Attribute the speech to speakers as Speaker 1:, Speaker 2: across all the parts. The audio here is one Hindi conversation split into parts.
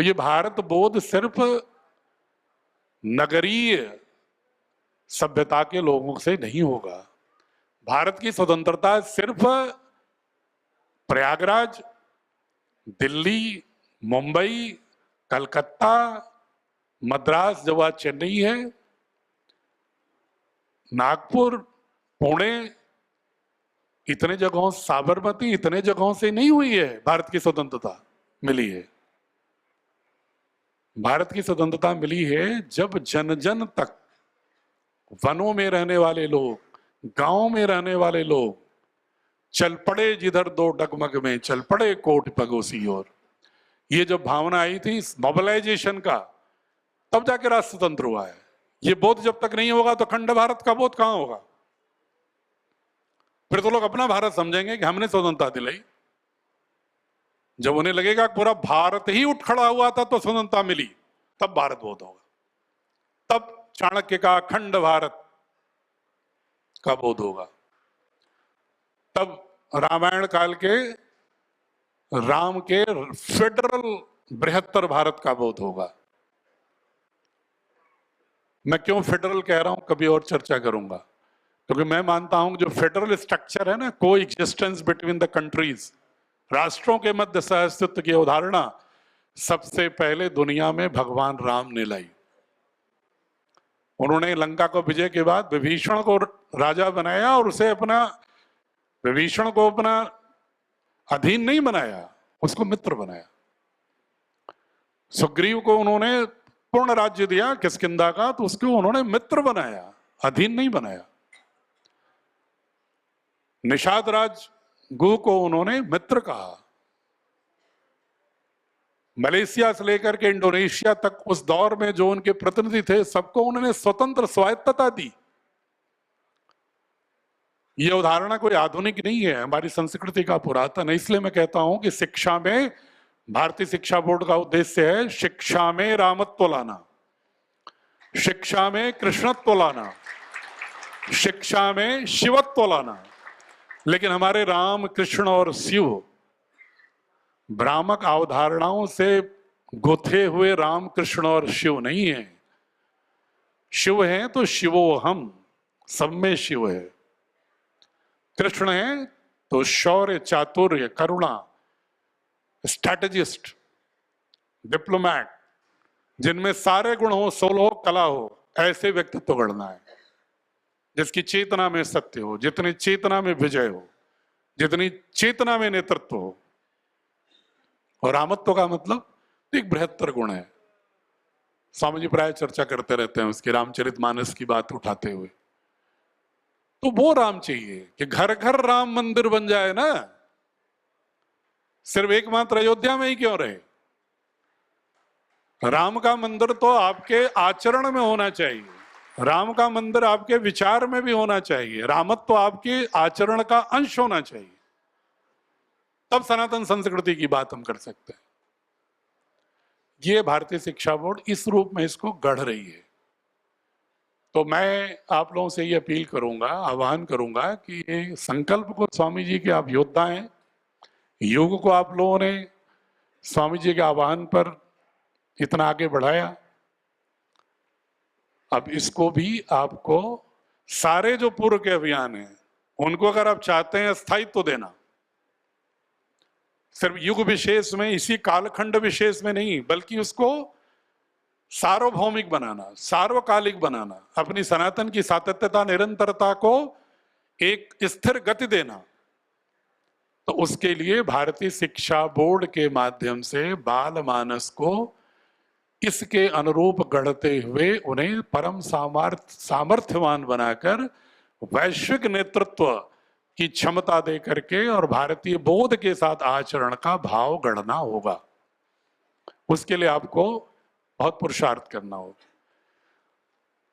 Speaker 1: तो ये भारत बोध सिर्फ नगरीय सभ्यता के लोगों से नहीं होगा। भारत की स्वतंत्रता सिर्फ प्रयागराज, दिल्ली, मुंबई, कलकत्ता, मद्रास जो आज चेन्नई है, नागपुर, पुणे, इतने जगहों, साबरमती, इतने जगहों से नहीं हुई है भारत की स्वतंत्रता मिली है। भारत की स्वतंत्रता मिली है जब जन जन तक, वनों में रहने वाले लोग, गांव में रहने वाले लोग चल पड़े जिधर दो डगमग में चल पड़े कोट पगोसी और, ये जब भावना आई थी मोबिलाइजेशन का, तब जाके राष्ट्र स्वतंत्र हुआ है। ये बोध जब तक नहीं होगा तो अखंड भारत का बोध कहां होगा? फिर तो लोग अपना भारत समझेंगे कि हमने स्वतंत्रता दिलाई। जब उन्हें लगेगा पूरा भारत ही उठ खड़ा हुआ था तो स्वतंत्रता मिली, तब भारत बोध होगा। तब चाणक्य का अखंड भारत का बोध होगा। तब रामायण काल के राम के फेडरल बृहत्तर भारत का बोध होगा। मैं क्यों फेडरल कह रहा हूं कभी और चर्चा करूंगा, क्योंकि मैं मानता हूं जो फेडरल स्ट्रक्चर है ना, को एग्जिस्टेंस बिटवीन द कंट्रीज, राष्ट्रों के मध्य सहअस्तित्व की अवधारणा सबसे पहले दुनिया में भगवान राम ने लाई। उन्होंने लंका को विजय के बाद विभीषण को राजा बनाया और उसे अपना, विभीषण को अपना अधीन नहीं बनाया, उसको मित्र बनाया। सुग्रीव को उन्होंने पूर्ण राज्य दिया किष्किंधा का, तो उसको उन्होंने मित्र बनाया, अधीन नहीं बनाया। निषाद राज गुह को उन्होंने मित्र कहा। मलेशिया से लेकर के इंडोनेशिया तक उस दौर में जो उनके प्रतिनिधि थे, सबको उन्होंने स्वतंत्र स्वायत्तता दी। यह उदाहरण कोई आधुनिक नहीं है, हमारी संस्कृति का पुरातन है। इसलिए मैं कहता हूं कि शिक्षा में, भारतीय शिक्षा बोर्ड का उद्देश्य है शिक्षा में रामत्व लाना, शिक्षा में कृष्णत्व लाना, शिक्षा में शिवत्व लाना। लेकिन हमारे राम, कृष्ण और शिव भ्रामक अवधारणाओं से गुथे हुए राम, कृष्ण और शिव नहीं है। शिव है तो शिवो हम, सब में शिव है। कृष्ण है तो शौर्य, चातुर्य, करुणा, स्ट्रैटेजिस्ट, डिप्लोमैट, जिनमें सारे गुण हो, सोल हो, कला हो, ऐसे व्यक्तित्व गढ़ना है, जिसकी चेतना में सत्य हो, जितनी चेतना में विजय हो, जितनी चेतना में नेतृत्व हो। और रामत्व का मतलब एक बृहत्तर गुण है। स्वामी जी प्राय चर्चा करते रहते हैं उसकी, रामचरितमानस की बात उठाते हुए। तो वो राम चाहिए कि घर घर राम मंदिर बन जाए ना। सिर्फ एकमात्र अयोध्या में ही क्यों रहे? राम का मंदिर तो आपके आचरण में होना चाहिए, राम का मंदिर आपके विचार में भी होना चाहिए, रामत्व तो आपके आचरण का अंश होना चाहिए। तब सनातन संस्कृति की बात हम कर सकते हैं। ये भारतीय शिक्षा बोर्ड इस रूप में इसको गढ़ रही है। तो मैं आप लोगों से ये अपील करूंगा, आह्वान करूंगा कि ये संकल्प को, स्वामी जी के आप योद्धा हैं, युग को आप लोगों ने स्वामी जी के आह्वान पर इतना आगे बढ़ाया। अब इसको भी आपको, सारे जो पूर्व के अभियान हैं उनको अगर आप चाहते हैं स्थायित्व देना, सिर्फ युग विशेष में, इसी कालखंड विशेष में नहीं, बल्कि उसको सार्वभौमिक बनाना, सार्वकालिक बनाना, अपनी सनातन की सातत्यता, निरंतरता को एक स्थिर गति देना, तो उसके लिए भारतीय शिक्षा बोर्ड के माध्यम से बाल मानस को इसके अनुरूप गढ़ते हुए उन्हें परम सामर्थ्यवान बनाकर वैश्विक नेतृत्व की क्षमता दे करके और भारतीय बोध के साथ आचरण का भाव गढ़ना होगा। उसके लिए आपको बहुत पुरुषार्थ करना होगा।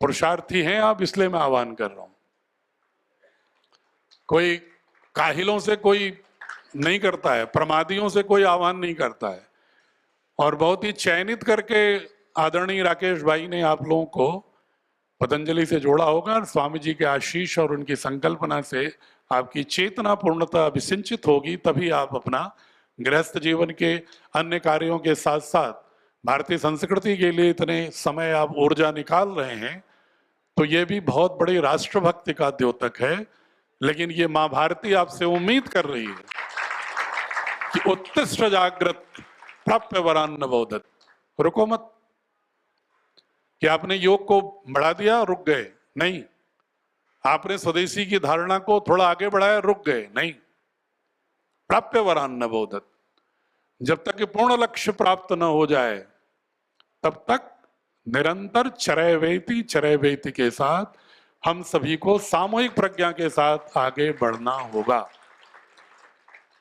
Speaker 1: पुरुषार्थी हैं आप, इसलिए मैं आह्वान कर रहा हूं। कोई काहिलों से कोई नहीं करता है, प्रमादियों से कोई आह्वान नहीं करता है। और बहुत ही चयनित करके आदरणीय राकेश भाई ने आप लोगों को पतंजलि से जोड़ा होगा, और स्वामी जी के आशीष और उनकी संकल्पना से आपकी चेतना पूर्णतः अभिसिंचित होगी, तभी आप अपना गृहस्थ जीवन के अन्य कार्यों के साथ साथ भारतीय संस्कृति के लिए इतने समय आप ऊर्जा निकाल रहे हैं, तो ये भी बहुत बड़ी राष्ट्रभक्ति का द्योतक है। लेकिन ये मां भारती आपसे उम्मीद कर रही है कि उत्तिष्ठ जागृत प्राप्य वरान नवोदत, रुको मत कि आपने योग को बढ़ा दिया रुक गए, नहीं। आपने स्वदेशी की धारणा को थोड़ा आगे बढ़ाया रुक गए, नहीं। प्राप्य वरान नवोदत, जब तक कि पूर्ण लक्ष्य प्राप्त न हो जाए तब तक निरंतर चरैवेति के साथ हम सभी को सामूहिक प्रज्ञा के साथ आगे बढ़ना होगा।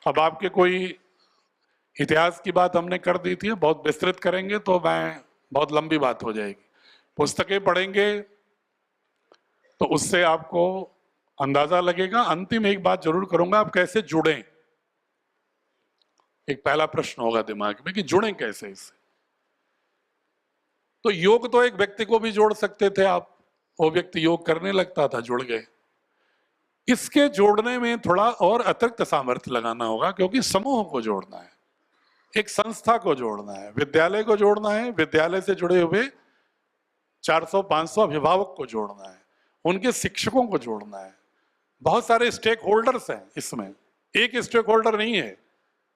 Speaker 1: अब आपके कोई इतिहास की बात हमने कर दी थी, बहुत विस्तृत करेंगे तो बहुत लंबी बात हो जाएगी। पुस्तकें पढ़ेंगे तो उससे आपको अंदाजा लगेगा। अंतिम एक बात जरूर करूंगा, आप कैसे जुड़ें। एक पहला प्रश्न होगा दिमाग में कि जुड़ें कैसे इससे। तो योग तो एक व्यक्ति को भी जोड़ सकते थे आप, वो व्यक्ति योग करने लगता था, जुड़ गए। इसके जोड़ने में थोड़ा और अतिरिक्त सामर्थ्य लगाना होगा, क्योंकि समूह को जोड़ना है, एक संस्था को जोड़ना है, विद्यालय को जोड़ना है, विद्यालय से जुड़े हुए 400-500 अभिभावक को जोड़ना है, उनके शिक्षकों को जोड़ना है। बहुत सारे स्टेक होल्डर्स हैं इसमें, एक स्टेक होल्डर नहीं है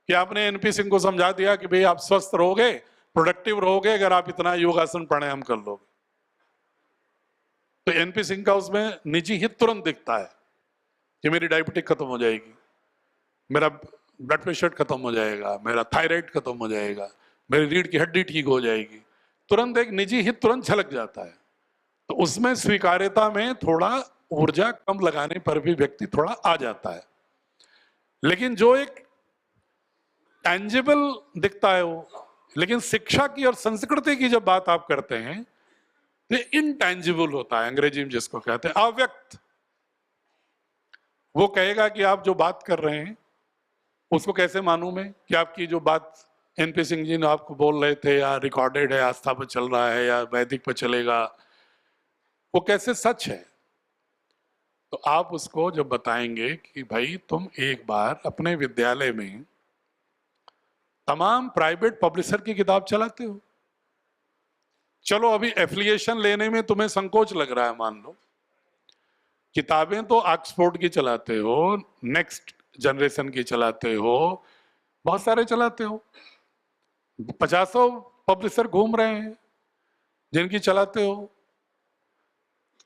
Speaker 1: कि आपने एनपी सिंह को समझा दिया कि भाई आप स्वस्थ रहोगे, प्रोडक्टिव रहोगे अगर आप इतना योगासन प्राणायाम कर लोगे। तो एनपी सिंह का उसमें निजी हित तुरंत दिखता है कि मेरी डायबिटीज खत्म हो जाएगी, मेरा ब्लड प्रेशर खत्म हो जाएगा, मेरा थायराइड खत्म हो जाएगा, मेरी रीढ़ की हड्डी ठीक हो जाएगी। तुरंत एक निजी हित तुरंत झलक जाता है। तो उसमें स्वीकार्यता में थोड़ा ऊर्जा कम लगाने पर भी व्यक्ति थोड़ा आ जाता है। लेकिन जो एक टैंजिबल दिखता है वो, लेकिन शिक्षा की और संस्कृति की जब बात आप करते हैं तो इनटैंजिबल होता है, अंग्रेजी में जिसको कहते हैं अव्यक्त। वो कहेगा कि आप जो बात कर रहे हैं उसको कैसे मानूं मैं कि आपकी जो बात एनपी सिंह जी ने आपको बोल रहे थे या रिकॉर्डेड है, आस्था पर चल रहा है या वैदिक पर चलेगा, वो कैसे सच है। तो आप उसको जब बताएंगे कि भाई तुम एक बार अपने विद्यालय में तमाम प्राइवेट पब्लिशर की किताब चलाते हो, चलो अभी एफिलिएशन लेने में तुम्हें संकोच लग रहा है, मान लो किताबें तो ऑक्सफोर्ड की चलाते हो, नेक्स्ट जनरेशन की चलाते हो, बहुत सारे चलाते हो, 50 पब्लिशर घूम रहे हैं जिनकी चलाते हो।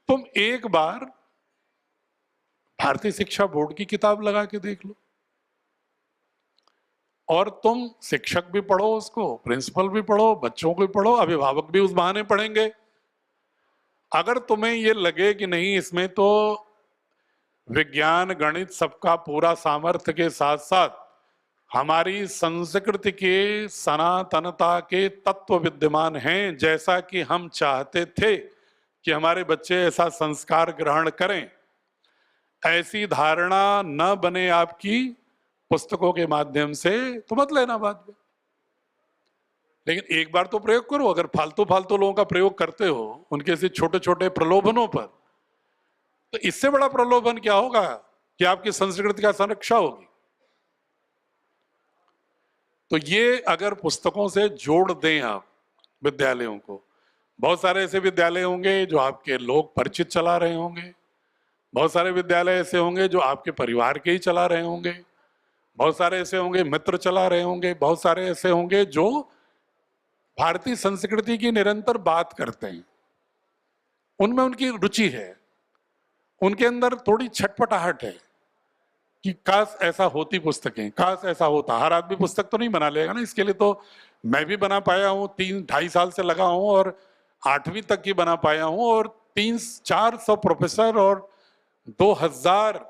Speaker 1: तुम एक बार भारतीय शिक्षा बोर्ड की किताब लगा के देख लो, और तुम शिक्षक भी पढ़ो उसको, प्रिंसिपल भी पढ़ो, बच्चों को भी पढ़ो, अभिभावक भी उस बहाने पढ़ेंगे। अगर तुम्हें ये लगे कि नहीं इसमें तो विज्ञान गणित सबका पूरा सामर्थ्य के साथ साथ हमारी संस्कृति के सनातनता के तत्व विद्यमान हैं, जैसा कि हम चाहते थे कि हमारे बच्चे ऐसा संस्कार ग्रहण करें, ऐसी धारणा न बने आपकी पुस्तकों के माध्यम से, तो मत लेना बाद में। लेकिन एक बार तो प्रयोग करो। अगर फालतू लोगों का प्रयोग करते हो उनके से छोटे छोटे प्रलोभनों पर, तो इससे बड़ा प्रलोभन क्या होगा कि आपकी संस्कृति का संरक्षा होगी। तो ये अगर पुस्तकों से जोड़ दें आप विद्यालयों को, बहुत सारे ऐसे विद्यालय होंगे जो आपके लोग परिचित चला रहे होंगे, बहुत सारे विद्यालय ऐसे होंगे जो आपके परिवार के ही चला रहे होंगे, बहुत सारे ऐसे होंगे मित्र चला रहे होंगे, बहुत सारे ऐसे होंगे जो भारतीय संस्कृति की निरंतर बात करते हैं, उनमें उनकी रुचि है, उनके अंदर थोड़ी छटपटाहट है कि काश ऐसा होती पुस्तकें, काश ऐसा होता। हर आदमी पुस्तक तो नहीं बना लेगा ना, इसके लिए तो मैं भी बना पाया हूँ, 3-2.5 साल से लगा हूँ और 8वीं तक की बना पाया हूँ, और 300-400 प्रोफेसर और 2000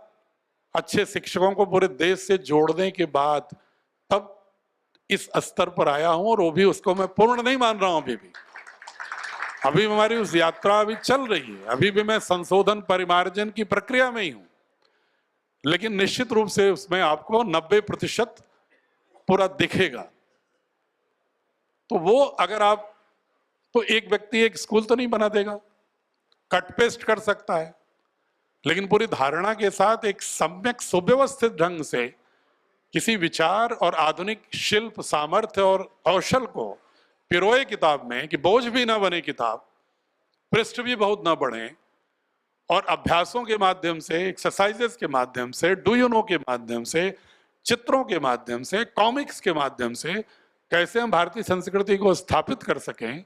Speaker 1: अच्छे शिक्षकों को पूरे देश से जोड़ने के बाद तब इस स्तर पर आया हूं। और वो भी उसको मैं पूर्ण नहीं मान रहा हूं, अभी हमारी उस यात्रा अभी चल रही है, अभी भी मैं संशोधन परिमार्जन की प्रक्रिया में ही हूं। लेकिन निश्चित रूप से उसमें आपको 90% पूरा दिखेगा। तो वो अगर आप, तो एक व्यक्ति एक स्कूल तो नहीं बना देगा, कट पेस्ट कर सकता है, लेकिन पूरी धारणा के साथ एक सम्यक सुव्यवस्थित ढंग से किसी विचार और आधुनिक शिल्प सामर्थ्य और कौशल को पिरोए किताब में कि बोझ भी ना बने किताब, पृष्ठ भी बहुत ना बढ़े, और अभ्यासों के माध्यम से, एक्सरसाइजेस के माध्यम से, डू यू नो के माध्यम से, चित्रों के माध्यम से, कॉमिक्स के माध्यम से कैसे हम भारतीय संस्कृति को स्थापित कर सकें,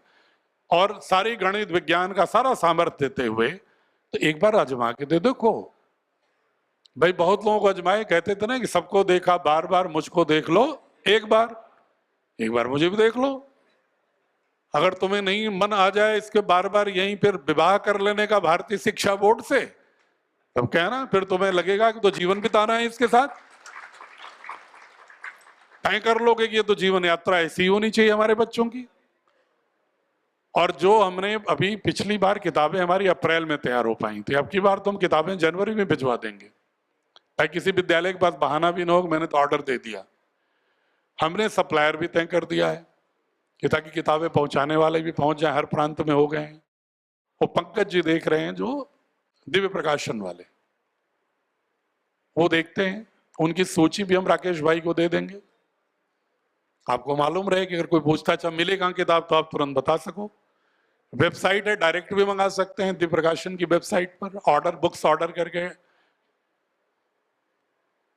Speaker 1: और सारी गणित विज्ञान का सारा सामर्थ्य देते हुए, तो एक बार आजमा के दे देखो भाई। बहुत लोगों को आजमाए, कहते थे ना कि सबको देखा बार बार, मुझको देख लो एक बार मुझे भी देख लो। अगर तुम्हें नहीं मन आ जाए इसके बार बार यहीं फिर विवाह कर लेने का भारतीय शिक्षा बोर्ड से, तब क्या ना, फिर तुम्हें लगेगा कि तो जीवन बिताना है इसके साथ, तय कर लोगे कि ये तो जीवन यात्रा ऐसी होनी चाहिए हमारे बच्चों की। और जो हमने अभी पिछली बार किताबें हमारी अप्रैल में तैयार हो पाई थी, अब की बार तो हम किताबें जनवरी में भिजवा देंगे, ताकि किसी विद्यालय के पास बहाना भी ना हो, मैंने तो ऑर्डर दे दिया। हमने सप्लायर भी तय कर दिया है कि ताकि किताबें पहुंचाने वाले भी पहुंच जाए, हर प्रांत में हो गए हैं। वो पंकज जी देख रहे हैं जो दिव्य प्रकाशन वाले, वो देखते हैं, उनकी सूची भी हम राकेश भाई को दे देंगे। आपको मालूम रहे कि अगर कोई पूछता अच्छा मिले कहाँ किताब, तो आप तुरंत बता सको। वेबसाइट है, डायरेक्ट भी मंगा सकते हैं दिव्य प्रकाशन की वेबसाइट पर, ऑर्डर बुक्स ऑर्डर करके।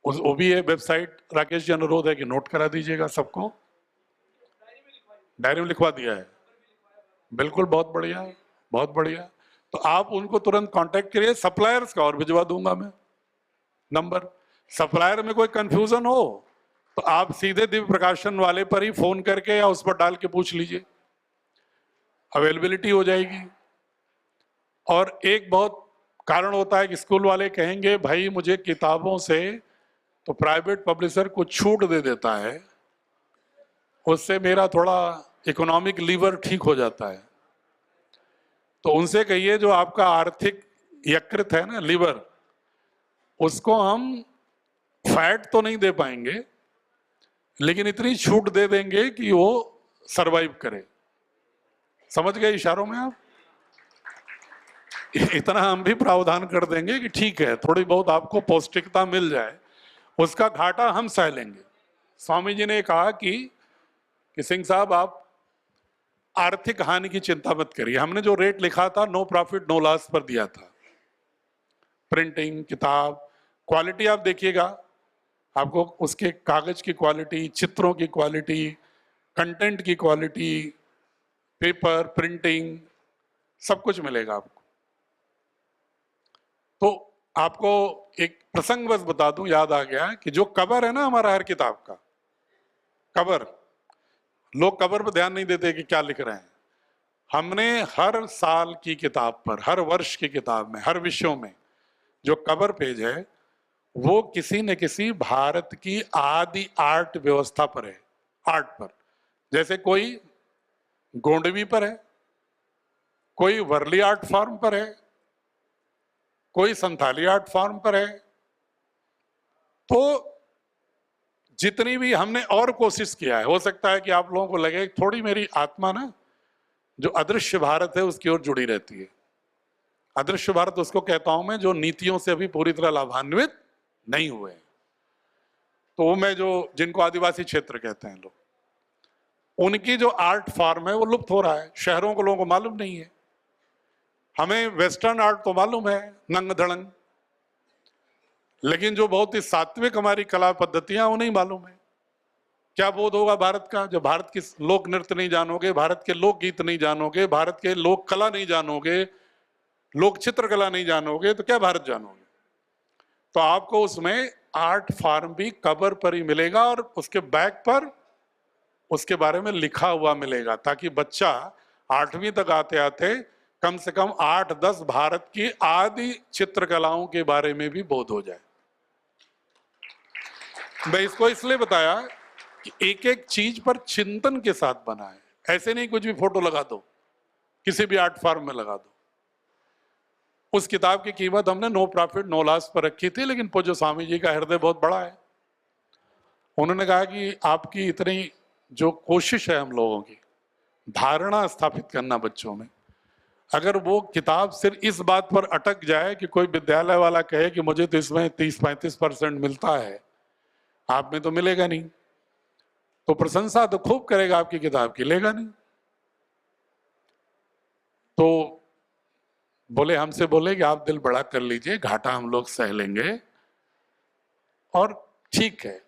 Speaker 1: वो भी है वेबसाइट, राकेश जी अनुरोध है कि नोट करा दीजिएगा सबको। डायरी में लिखवा दिया है, बिल्कुल, बहुत बढ़िया, बहुत बढ़िया। तो आप उनको तुरंत कांटेक्ट करिए, सप्लायर्स का और भिजवा दूंगा मैं नंबर। सप्लायर में कोई कंफ्यूजन हो तो आप सीधे दिव्य प्रकाशन वाले पर ही फोन करके या उस पर डाल के पूछ लीजिए, अवेलेबिलिटी हो जाएगी। और एक बहुत कारण होता है कि स्कूल वाले कहेंगे भाई मुझे किताबों से तो प्राइवेट पब्लिशर को छूट दे देता है, उससे मेरा थोड़ा इकोनॉमिक लीवर ठीक हो जाता है। तो उनसे कहिए जो आपका आर्थिक यकृत है ना, लीवर, उसको हम फैट तो नहीं दे पाएंगे, लेकिन इतनी छूट दे देंगे कि वो सरवाइव करे। समझ गए इशारों में आप? इतना हम भी प्रावधान कर देंगे कि ठीक है, थोड़ी बहुत आपको पौष्टिकता मिल जाए, उसका घाटा हम सह लेंगे। स्वामी जी ने कहा कि सिंह साहब आप आर्थिक हानि की चिंता मत करिए। हमने जो रेट लिखा था नो प्रॉफिट नो लॉस पर दिया था। प्रिंटिंग, किताब, क्वालिटी आप देखिएगा, आपको उसके कागज की क्वालिटी, चित्रों की क्वालिटी, कंटेंट की क्वालिटी, पेपर, प्रिंटिंग, सब कुछ मिलेगा आपको। तो आपको एक प्रसंग बस बता दूं, याद आ गया कि जो कवर है ना हमारा हर किताब का, कवर, लोग कवर पर ध्यान नहीं देते कि क्या लिख रहे हैं। हमने हर साल की किताब पर, हर वर्ष की किताब में, हर विषयों में जो कवर पेज है वो किसी न किसी भारत की आदि आर्ट व्यवस्था पर है, आर्ट पर। जैसे कोई गोंडवी पर है, कोई वर्ली आर्ट फॉर्म पर है, कोई संथाली आर्ट फॉर्म पर है। तो जितनी भी हमने और कोशिश किया है, हो सकता है कि आप लोगों को लगे थोड़ी मेरी आत्मा ना जो अदृश्य भारत है उसकी ओर जुड़ी रहती है। अदृश्य भारत उसको कहता हूं मैं जो नीतियों से अभी पूरी तरह लाभान्वित नहीं हुए। तो वो मैं जो जिनको आदिवासी क्षेत्र कहते हैं लोग, उनकी जो आर्ट फॉर्म है वो लुप्त हो रहा है। शहरों को लोगों को मालूम नहीं है। हमें वेस्टर्न आर्ट तो मालूम है, नंग धड़ंग, लेकिन जो बहुत ही सात्विक हमारी कला पद्धतियां वो नहीं मालूम है। क्या बोध होगा भारत का जब भारत की लोक नृत्य नहीं जानोगे, भारत के लोकगीत नहीं जानोगे, भारत के लोक कला नहीं जानोगे, लोक चित्रकला नहीं जानोगे, तो क्या भारत जानोगे? तो आपको उसमें आर्ट फॉर्म भी कवर पर ही मिलेगा और उसके बैक पर उसके बारे में लिखा हुआ मिलेगा, ताकि बच्चा 8वीं तक आते आते कम से कम 8-10 भारत की आदि चित्रकलाओं के बारे में भी बोध हो जाए। मैं इसको इसलिए बताया कि एक एक चीज पर चिंतन के साथ बना है। ऐसे नहीं कुछ भी फोटो लगा दो, किसी भी आर्ट फॉर्म में लगा दो। उस किताब की कीमत हमने नो प्रॉफिट नो लॉस पर रखी थी, लेकिन पूज्य स्वामी जी का हृदय बहुत बड़ा है। उन्होंने कहा कि आपकी इतनी जो कोशिश है हम लोगों की धारणा स्थापित करना बच्चों में, अगर वो किताब सिर्फ इस बात पर अटक जाए कि कोई विद्यालय वाला कहे कि मुझे तो इसमें 30-35% मिलता है, आप में तो मिलेगा नहीं, तो प्रशंसा तो खूब करेगा आपकी किताब की, लेगा नहीं। तो बोले, हमसे बोले कि आप दिल बड़ा कर लीजिए, घाटा हम लोग सह लेंगे, और ठीक है,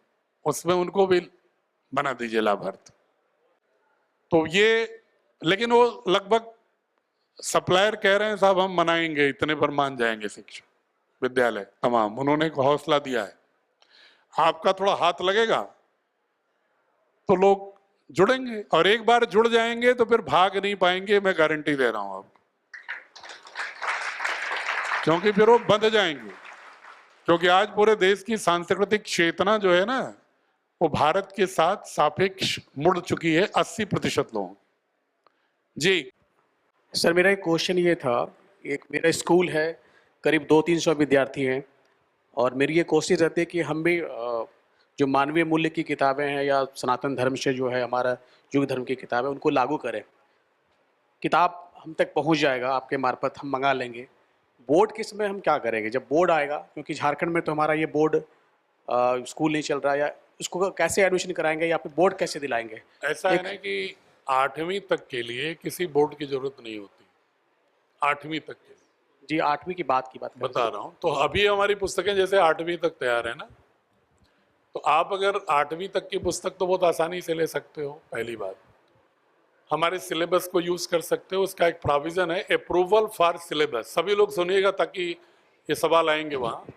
Speaker 1: उसमें उनको भी बना दीजिए लाभार्थी। तो ये, लेकिन वो लगभग सप्लायर कह रहे हैं साहब हम मनाएंगे, इतने पर मान जाएंगे शिक्षक विद्यालय तमाम, उन्होंने हौसला दिया है। आपका थोड़ा हाथ लगेगा तो लोग जुड़ेंगे, और एक बार जुड़ जाएंगे तो फिर भाग नहीं पाएंगे, मैं गारंटी दे रहा हूं आपको, क्योंकि फिर वो बंध जाएंगे। क्योंकि आज पूरे देश की सांस्कृतिक चेतना जो है ना, वो भारत के साथ सापेक्ष मुड़ चुकी है 80% लोगों। जी
Speaker 2: सर, मेरा एक क्वेश्चन ये था, एक मेरा स्कूल है, करीब 200-300 विद्यार्थी हैं, और मेरी ये कोशिश रहती है कि हम भी जो मानवीय मूल्य की किताबें हैं या सनातन धर्म से जो है हमारा युग धर्म की किताब है, उनको लागू करें। किताब हम तक पहुंच जाएगा, आपके मार्फत हम मंगा लेंगे। बोर्ड के समय हम क्या करेंगे जब बोर्ड आएगा, क्योंकि झारखंड में तो हमारा ये बोर्ड स्कूल नहीं चल रहा, या उसको कैसे एडमिशन कराएंगे या फिर बोर्ड कैसे दिलाएंगे?
Speaker 1: ऐसा है ना कि 8वीं तक के लिए किसी बोर्ड की जरूरत नहीं होती, 8वीं तक के लिए।
Speaker 2: जी, 8वीं की बात
Speaker 1: बता रहा हूं, तो अभी हमारी पुस्तकें जैसे 8वीं तक तैयार है ना, तो आप अगर 8वीं तक की पुस्तक तो बहुत आसानी से ले सकते हो। पहली बात, हमारे सिलेबस को यूज कर सकते हो, उसका एक प्रोविजन है अप्रूवल फॉर सिलेबस। सभी लोग सुनिएगा ताकि ये सवाल आएंगे वहां।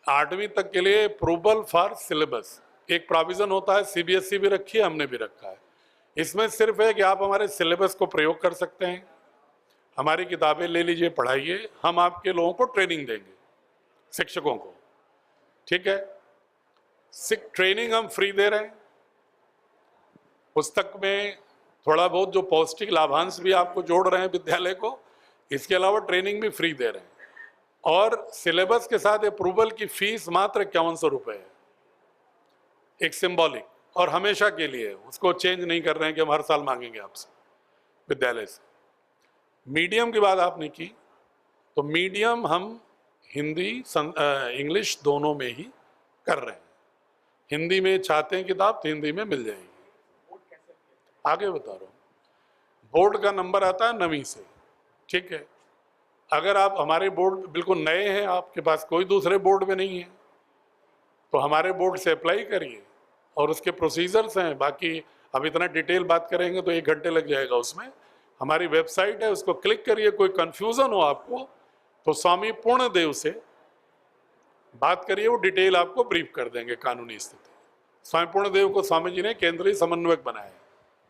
Speaker 1: 8वीं तक के लिए अप्रूवल फॉर सिलेबस एक प्रोविजन होता है, सीबीएसई भी रखी है, हमने भी रखा है। इसमें सिर्फ है कि आप हमारे सिलेबस को प्रयोग कर सकते हैं, हमारी किताबें ले लीजिए, पढ़ाइए, हम आपके लोगों को ट्रेनिंग देंगे, शिक्षकों को, ठीक है। ट्रेनिंग हम फ्री दे रहे हैं, पुस्तक में थोड़ा बहुत जो पौष्टिक लाभांश भी आपको जोड़ रहे हैं विद्यालय को, इसके अलावा ट्रेनिंग भी फ्री दे रहे हैं। और सिलेबस के साथ अप्रूवल की फीस मात्र 5100 रुपए है, एक सिंबॉलिक, और हमेशा के लिए, उसको चेंज नहीं कर रहे हैं कि हम हर साल मांगेंगे आपसे विद्यालय से। मीडियम की बात आपने की, तो मीडियम हम हिंदी इंग्लिश दोनों में ही कर रहे हैं। हिंदी में चाहते हैं किताब तो हिंदी में मिल जाएगी। आगे बता रहा हूँ, बोर्ड का नंबर आता है 9वीं से, ठीक है। अगर आप हमारे बोर्ड बिल्कुल नए हैं, आपके पास कोई दूसरे बोर्ड में नहीं है, तो हमारे बोर्ड से अप्लाई करिए, और उसके प्रोसीजर्स हैं। बाकी अब इतना डिटेल बात करेंगे तो 1 घंटे लग जाएगा उसमें। हमारी वेबसाइट है, उसको क्लिक करिए। कोई कंफ्यूजन हो आपको तो स्वामी पूर्णदेव से बात करिए, वो डिटेल आपको ब्रीफ कर देंगे कानूनी स्थिति। स्वामी पूर्णदेव को स्वामी जी ने केंद्रीय समन्वयक बनाया।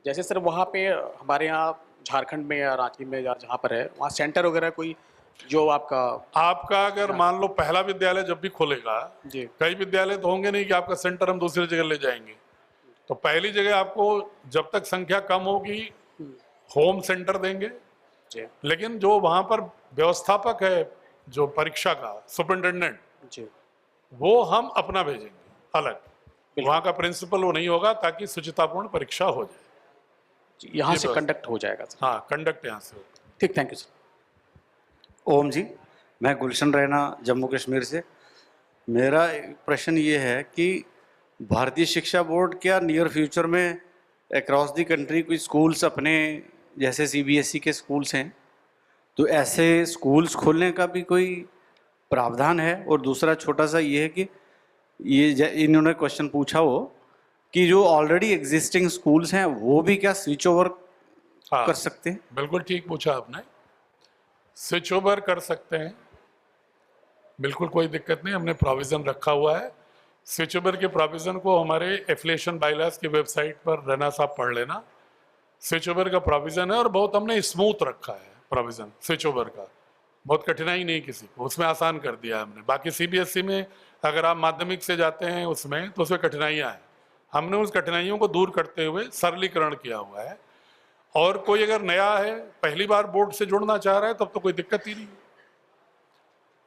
Speaker 2: जैसे सर वहाँ पे हमारे यहाँ झारखंड में या रांची में या जहाँ पर है, वहाँ सेंटर वगैरह कोई जो आपका
Speaker 1: अगर मान लो पहला विद्यालय जब भी खोलेगा,
Speaker 2: जी,
Speaker 1: कई विद्यालय तो होंगे नहीं कि आपका सेंटर हम दूसरी जगह ले जाएंगे, तो पहली जगह आपको जब तक संख्या कम होगी होम सेंटर देंगे।
Speaker 2: जी,
Speaker 1: लेकिन जो वहां पर व्यवस्थापक है, जो परीक्षा का सुपरिटेंडेंट
Speaker 2: जी,
Speaker 1: वो हम अपना भेजेंगे अलग, वहां का प्रिंसिपल वो नहीं होगा, ताकि शुचितापूर्ण परीक्षा हो जाए।
Speaker 2: यहाँ से कंडक्ट हो जाएगा सर।
Speaker 1: हाँ, कंडक्ट यहाँ से होगा।
Speaker 2: ठीक, थैंक यू सर।
Speaker 3: ओम जी, मैं गुलशन रैना जम्मू कश्मीर से। मेरा प्रश्न ये है कि भारतीय शिक्षा बोर्ड क्या नियर फ्यूचर में अक्रॉस द कंट्री कोई स्कूल्स अपने जैसे सीबीएसई के स्कूल्स हैं, तो ऐसे स्कूल्स खोलने का भी कोई प्रावधान है? और दूसरा छोटा सा ये है कि ये इन्होंने क्वेश्चन पूछा हो कि जो ऑलरेडी एग्जिस्टिंग स्कूल्स हैं वो भी क्या स्विच ओवर कर सकते हैं?
Speaker 1: बिल्कुल ठीक पूछा आपने, स्विच ओवर कर सकते हैं, बिल्कुल कोई दिक्कत नहीं, हमने प्रोविजन रखा हुआ है। स्विच ओवर के प्रोविजन को हमारे एफिलिएशन बायलॉज की वेबसाइट पर रैना साहब पढ़ लेना। स्विच ओवर का प्रोविजन है, और बहुत हमने स्मूथ रखा है प्रोविजन स्विच ओवर का, बहुत कठिनाई नहीं किसी को, उसमें आसान कर दिया हमने। बाकी सीबीएसई में अगर आप माध्यमिक से जाते हैं उसमें, तो उसमें कठिनाइयाँ हैं, हमने उस कठिनाइयों को दूर करते हुए सरलीकरण किया हुआ है। और कोई अगर नया है, पहली बार बोर्ड से जुड़ना चाह रहा है, तब तो कोई दिक्कत ही नहीं,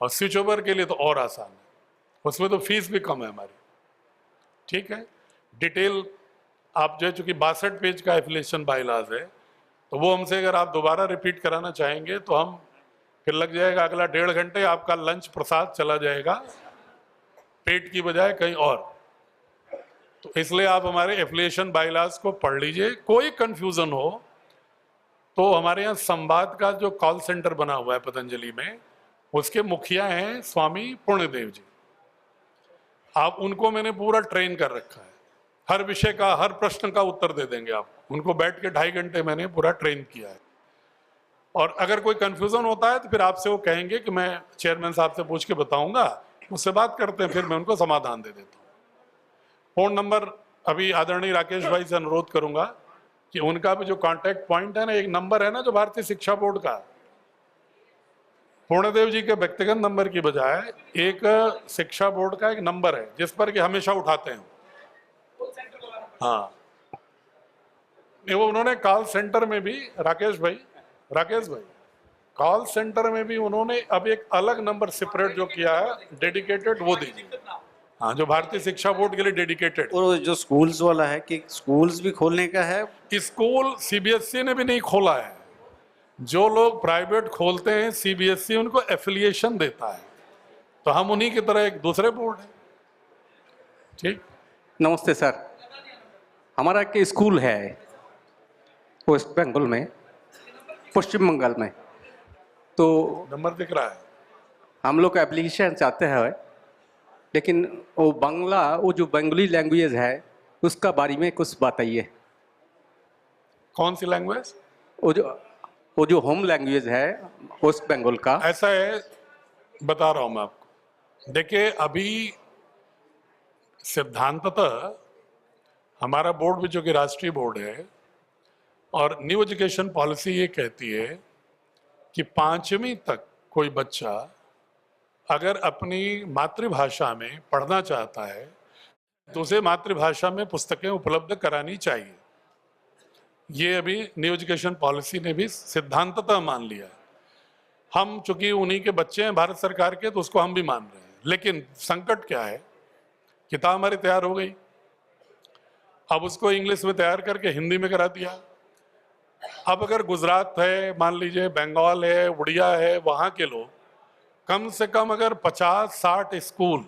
Speaker 1: और स्विच ओवर के लिए तो और आसान है, उसमें तो फीस भी कम है हमारी, ठीक है। डिटेल आप जो है, चूंकि 62 पेज का एफिलिएशन बायलॉज है, तो वो हमसे अगर आप दोबारा रिपीट कराना चाहेंगे तो हम फिर लग जाएगा अगला 1.5 घंटे, आपका लंच प्रसाद चला जाएगा पेट की बजाय कहीं और। तो इसलिए आप हमारे एफिलिएशन बायलॉज को पढ़ लीजिए, कोई कंफ्यूजन हो तो हमारे यहाँ संवाद का जो कॉल सेंटर बना हुआ है पतंजलि में, उसके मुखिया हैं स्वामी पूर्णदेव जी। आप उनको मैंने पूरा ट्रेन कर रखा है, हर विषय का, हर प्रश्न का उत्तर दे देंगे आपको। उनको बैठ के 2.5 घंटे मैंने पूरा ट्रेन किया है। और अगर कोई कंफ्यूजन होता है तो फिर आपसे वो कहेंगे कि मैं चेयरमैन साहब से पूछ के बताऊंगा, मुझसे बात करते हैं, फिर मैं उनको समाधान दे देता हूँ। फोन नंबर अभी आदरणीय राकेश भाई से अनुरोध करूंगा कि उनका भी जो कांटेक्ट पॉइंट है ना, एक नंबर है ना जो भारतीय शिक्षा बोर्ड का, पूर्णदेव जी के व्यक्तिगत नंबर की बजाय एक शिक्षा बोर्ड का एक नंबर है जिस पर कि हमेशा उठाते हैं। हाँ, नहीं, वो उन्होंने कॉल सेंटर में भी, राकेश भाई कॉल सेंटर में भी उन्होंने अब एक अलग नंबर सेपरेट जो किया है डेडिकेटेड, वो दीजिए। हाँ, जो भारतीय शिक्षा बोर्ड के लिए डेडिकेटेड।
Speaker 3: और जो स्कूल्स वाला है कि स्कूल्स भी खोलने का है?
Speaker 1: स्कूल सीबीएसई ने भी नहीं खोला है। जो लोग प्राइवेट खोलते हैं सीबीएसई उनको एफिलिएशन देता है, तो हम उन्हीं की तरह एक दूसरे बोर्ड है। ठीक।
Speaker 4: नमस्ते सर, हमारा एक स्कूल है वेस्ट बंगाल में, पश्चिम बंगाल में, तो
Speaker 1: नंबर दिख रहा है।
Speaker 4: हम लोग एप्लीकेशन चाहते हैं, लेकिन वो बांग्ला, वो जो बंगाली लैंग्वेज है उसका बारे में कुछ बताइए।
Speaker 1: कौन सी लैंग्वेज?
Speaker 4: वो जो होम लैंग्वेज है वेस्ट बंगाल का।
Speaker 1: ऐसा है, बता रहा हूं मैं आपको। देखिए, अभी सिद्धांततः हमारा बोर्ड भी जो कि राष्ट्रीय बोर्ड है, और न्यू एजुकेशन पॉलिसी ये कहती है कि 5वीं तक कोई बच्चा अगर अपनी मातृभाषा में पढ़ना चाहता है तो उसे मातृभाषा में पुस्तकें उपलब्ध करानी चाहिए। ये अभी न्यू एजुकेशन पॉलिसी ने भी सिद्धांततः मान लिया है। हम चूंकि उन्हीं के बच्चे हैं भारत सरकार के, तो उसको हम भी मान रहे हैं। लेकिन संकट क्या है, किताब हमारी तैयार हो गई, अब उसको इंग्लिश में तैयार करके हिंदी में करा दिया। अब अगर गुजरात है, मान लीजिए बंगाल है, उड़िया है, वहाँ के लोग कम से कम अगर 50-60 स्कूल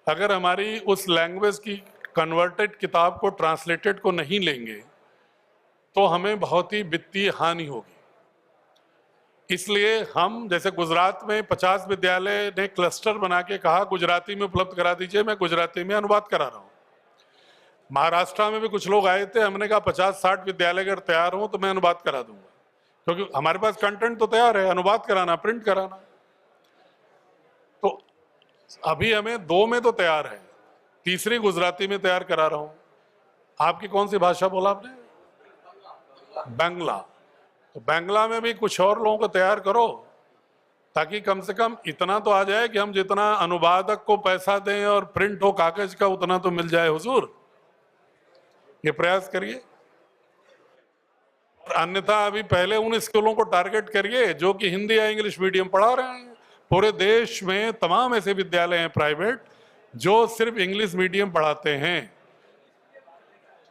Speaker 1: अगर हमारी उस लैंग्वेज की कन्वर्टेड किताब को, ट्रांसलेटेड को नहीं लेंगे तो हमें बहुत ही वित्तीय हानि होगी। इसलिए हम, जैसे गुजरात में 50 विद्यालय ने क्लस्टर बना के कहा गुजराती में उपलब्ध करा दीजिए, मैं गुजराती में अनुवाद करा रहा हूँ। महाराष्ट्र में भी कुछ लोग आए थे, हमने कहा 50-60 विद्यालय अगर तैयार हो तो मैं अनुवाद करा दूंगा, क्योंकि हमारे पास कंटेंट तो तैयार है, अनुवाद कराना, प्रिंट कराना। तो अभी हमें 2 में तो तैयार है, तीसरी गुजराती में तैयार करा रहा हूं। आपकी कौन सी भाषा बोला आपने? बांग्ला। तो बांग्ला में भी कुछ और लोगों को तैयार करो, ताकि कम से कम इतना तो आ जाए कि हम जितना अनुवादक को पैसा दें और प्रिंट हो कागज का, उतना तो मिल जाए हुजूर। ये प्रयास करिए। अन्यथा अभी पहले उन स्कूलों को टारगेट करिए जो कि हिंदी या इंग्लिश मीडियम पढ़ा रहे हैं। पूरे देश में तमाम ऐसे विद्यालय हैं प्राइवेट जो सिर्फ इंग्लिश मीडियम पढ़ाते हैं,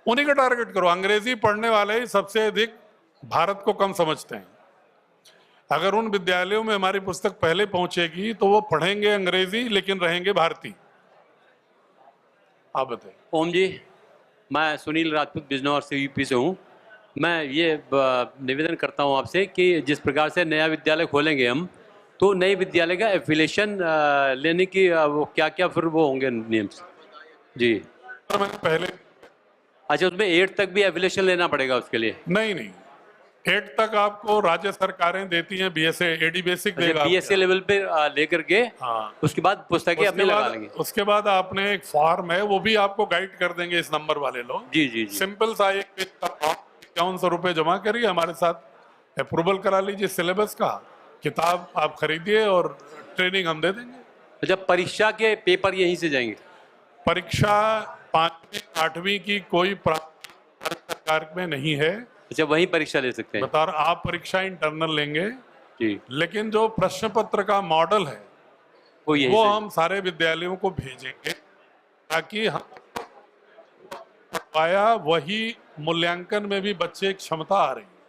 Speaker 1: उन्हीं का टारगेट करो। अंग्रेजी पढ़ने वाले ही सबसे अधिक भारत को कम समझते हैं। अगर उन विद्यालयों में हमारी पुस्तक पहले पहुंचेगी तो वो पढ़ेंगे अंग्रेजी लेकिन रहेंगे भारतीय। आप बताइए।
Speaker 5: ओम जी, मैं सुनील राजपूत बिजनौर से यूपी से हूँ। मैं ये निवेदन करता हूँ आपसे कि जिस प्रकार से नया विद्यालय खोलेंगे हम, तो नए विद्यालय का एफिलिएशन लेने की वो क्या क्या फिर वो होंगे नियम जी?
Speaker 1: मैंने पहले,
Speaker 5: अच्छा, उसमें 8 तक भी एफिलिएशन लेना पड़ेगा उसके लिए?
Speaker 1: नहीं, 8 तक आपको राज्य सरकारें देती हैं, बीएसए, एडी बेसिक देगा।
Speaker 5: बीएसए लेवल पे लेकर के,
Speaker 1: हाँ,
Speaker 5: उसके बाद पुस्तकें अपने लगा लेंगे।
Speaker 1: उसके बाद आपने एक फॉर्म है, वो भी आपको गाइड कर देंगे इस नंबर वाले लोग।
Speaker 5: जी जी जी।
Speaker 1: सिंपल सा एक पेज का फॉर्म, 5100 रुपये जमा करिए, हमारे साथ अप्रूवल करा लीजिए सिलेबस का, किताब आप खरीदिए और ट्रेनिंग हम दे देंगे।
Speaker 5: अच्छा, परीक्षा के पेपर यहीं से जाएंगे?
Speaker 1: परीक्षा 5वीं 8वीं की कोई सरकार में नहीं है।
Speaker 5: अच्छा, वहीं परीक्षा ले सकते हैं?
Speaker 1: बता रहा, आप परीक्षा इंटरनल लेंगे
Speaker 5: जी,
Speaker 1: लेकिन जो प्रश्न पत्र का मॉडल है वो हम सारे विद्यालयों को भेजेंगे, ताकि हम पाया वही मूल्यांकन में भी बच्चे क्षमता आ रही है।